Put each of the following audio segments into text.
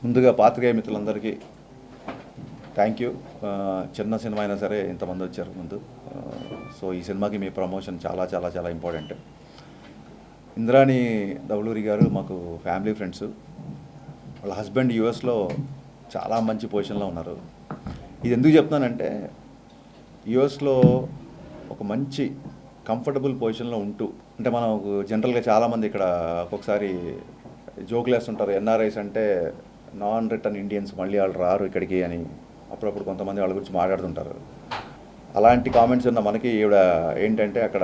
ముందుగా పాత్రికేయ మిత్రులందరికీ థ్యాంక్ యూ. చిన్న సినిమా అయినా సరే ఇంతమంది వచ్చారు ముందు. సో ఈ సినిమాకి మీ ప్రమోషన్ చాలా చాలా చాలా ఇంపార్టెంట్. ఇంద్రాణి దౌలూరి గారు మాకు ఫ్యామిలీ ఫ్రెండ్స్. వాళ్ళ హస్బెండ్ యూఎస్లో చాలా మంచి పొజిషన్లో ఉన్నారు. ఇది ఎందుకు చెప్తున్నానంటే యూఎస్లో ఒక మంచి కంఫర్టబుల్ పొజిషన్లో ఉంటూ, అంటే మనం జనరల్గా చాలామంది ఇక్కడ ఒక్కొక్కసారి జోకులు వేస్తుంటారు, ఎన్ఆర్ఐస్ అంటే నాన్ రిటర్న్ ఇండియన్స్, మళ్ళీ వాళ్ళు రారు ఇక్కడికి అని అప్పుడప్పుడు కొంతమంది వాళ్ళ గురించి మాట్లాడుతుంటారు. అలాంటి కామెంట్స్ ఉన్న మనకి ఈవిడ ఏంటంటే అక్కడ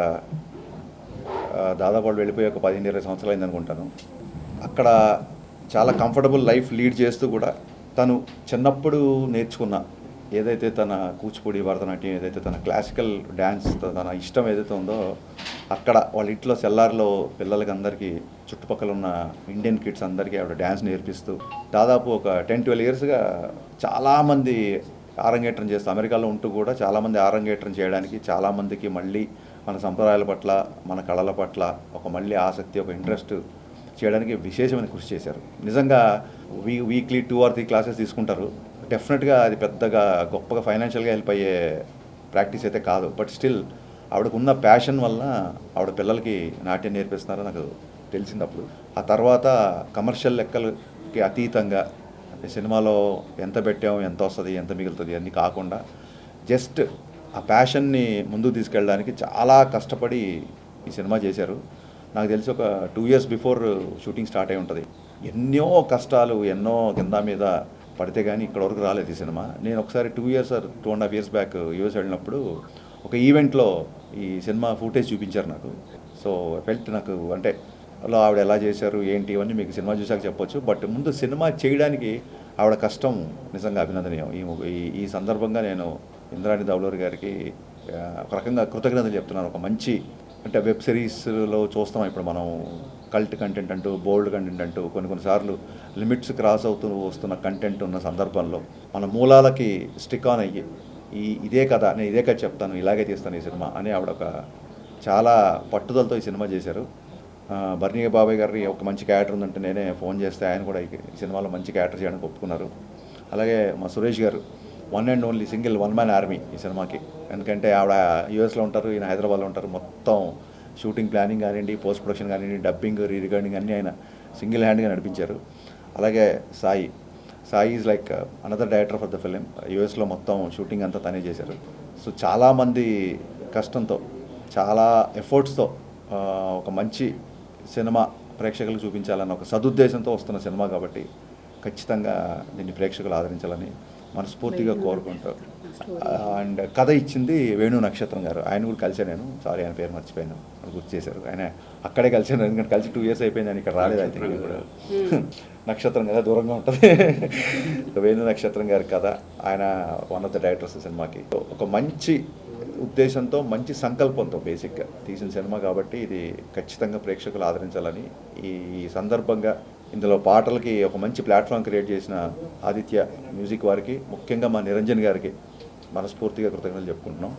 దాదాపు వాళ్ళు వెళ్ళిపోయి ఒక 15-20 సంవత్సరాలు అయింది అనుకుంటాను. అక్కడ చాలా కంఫర్టబుల్ లైఫ్ లీడ్ చేస్తూ కూడా తను చిన్నప్పుడు నేర్చుకున్న ఏదైతే తన కూచిపూడి, భరతనాట్యం, ఏదైతే తన క్లాసికల్ డ్యాన్స్ తన ఇష్టం ఏదైతే ఉందో అక్కడ వాళ్ళ ఇంట్లో సెల్లార్లో పిల్లలకి అందరికీ, చుట్టుపక్కల ఉన్న ఇండియన్ కిడ్స్ అందరికీ ఆవిడ డ్యాన్స్ నేర్పిస్తూ దాదాపు ఒక 10-12 ఇయర్స్గా చాలామంది ఆరంగేట్రం చేస్తూ, అమెరికాలో ఉంటూ కూడా చాలామంది ఆరంగేట్రం చేయడానికి, చాలామందికి మళ్ళీ మన సంప్రదాయాల పట్ల, మన కళల పట్ల ఒక మళ్ళీ ఆసక్తి, ఒక ఇంట్రెస్ట్ చేయడానికి విశేషమైన కృషి చేశారు. నిజంగా వీక్లీ 2 or 3 క్లాసెస్ తీసుకుంటారు. డెఫినెట్గా అది పెద్దగా గొప్పగా ఫైనాన్షియల్గా హెల్ప్ అయ్యే ప్రాక్టీస్ అయితే కాదు. బట్ స్టిల్ ఆవిడకున్న ప్యాషన్ వల్ల ఆవిడ పిల్లలకి నాట్యం నేర్పిస్తున్నారో నాకు తెలిసినప్పుడు, ఆ తర్వాత కమర్షియల్ లెక్కలకి అతీతంగా సినిమాలో ఎంత పెట్టాము, ఎంత వస్తుంది, ఎంత మిగులుతుంది అన్నీ కాకుండా జస్ట్ ఆ ప్యాషన్ని ముందుకు తీసుకెళ్ళడానికి చాలా కష్టపడి ఈ సినిమా చేశారు. నాకు తెలిసి ఒక 2 years బిఫోర్ షూటింగ్ స్టార్ట్ అయి ఉంటుంది. ఎన్నో కష్టాలు, ఎన్నో కింద మీద పడితే కానీ ఇక్కడ వరకు రాలేదు ఈ సినిమా. నేను ఒకసారి 2 years or 2.5 years back US వెళ్ళినప్పుడు ఒక ఈవెంట్లో ఈ సినిమా ఫుటేజ్ చూపించారు నాకు. సో ఫెల్ట్ నాకు, అంటే అలా ఆవిడ ఎలా చేశారు ఏంటి ఇవన్నీ మీకు సినిమా చూసాక చెప్పొచ్చు. బట్ ముందు సినిమా చేయడానికి ఆవిడ కష్టం నిజంగా అభినందనీయం. ఈ సందర్భంగా నేను ఇంద్రాణి దౌలూరి గారికి ఒక రకంగా కృతజ్ఞతలు చెప్తున్నాను. ఒక మంచి, అంటే వెబ్ సిరీస్లో చూస్తాం ఇప్పుడు మనం కల్ట్ కంటెంట్ అంటూ, బోల్డ్ కంటెంట్ అంటూ కొన్నిసార్లు లిమిట్స్ క్రాస్ అవుతూ వస్తున్న కంటెంట్ ఉన్న సందర్భంలో మన మూలాలకి స్టిక్ ఆన్ అయ్యి ఇదే కథ, నేను ఇదే కథ చెప్తాను, ఇలాగే తీస్తాను ఈ సినిమా అని ఆవిడ ఒక చాలా పట్టుదలతో ఈ సినిమా చేశారు. బర్నీ బాబాయ్ గారి ఒక మంచి క్యారెక్టర్ ఉందంటే నేనే ఫోన్ చేస్తే ఆయన కూడా ఈ సినిమాలో మంచి క్యారెక్టర్ చేయడానికి ఒప్పుకున్నారు. అలాగే మా సురేష్ గారు one and only single one man army ఈ సినిమాకి. ఎందుకంటే ఆవిడ యూఎస్లో ఉంటారు, ఈయన హైదరాబాద్లో ఉంటారు. మొత్తం షూటింగ్ ప్లానింగ్ కానివ్వండి, పోస్ట్ ప్రొడక్షన్ కానివ్వండి, డబ్బింగ్, రీ రికార్డింగ్ అన్నీ ఆయన సింగిల్ హ్యాండ్గా నడిపించారు. అలాగే Sai is like another director for the film. యూఎస్లో మొత్తం షూటింగ్ అంతా తనే చేశారు. సో చాలామంది కష్టంతో, చాలా ఎఫర్ట్స్తో ఒక మంచి సినిమా ప్రేక్షకులకు చూపించాలన్న ఒక సదుద్దేశంతో వస్తున్న సినిమా కాబట్టి ఖచ్చితంగా దీన్ని ప్రేక్షకులు ఆదరించాలని మనస్ఫూర్తిగా కోరుకుంటారు. అండ్ కథ ఇచ్చింది వేణు నక్షత్రం గారు. ఆయన కూడా కలిసాను నేను, సారీ ఆయన పేరు మర్చిపోయాను, అది గుర్తు చేశారు. ఆయన అక్కడే కలిసాను, ఎందుకంటే కలిసి 2 years అయిపోయింది, ఆయన ఇక్కడ రాలేదు. అయితే కూడా నక్షత్రం కదా, దూరంగా ఉంటుంది. వేణు నక్షత్రం గారి కథ, ఆయన వన్ ఆఫ్ ద డైరెక్టర్స్ సినిమాకి. ఒక మంచి ఉద్దేశంతో, మంచి సంకల్పంతో బేసిక్గా తీసిన సినిమా కాబట్టి ఇది ఖచ్చితంగా ప్రేక్షకులు ఆదరించాలని ఈ సందర్భంగా ఇందులో పాటలకి ఒక మంచి ప్లాట్ఫామ్ క్రియేట్ చేసిన ఆదిత్య మ్యూజిక్ వారికి, ముఖ్యంగా మా నిరంజన్ గారికి మనస్ఫూర్తిగా కృతజ్ఞతలు చెప్పుకుంటున్నాం.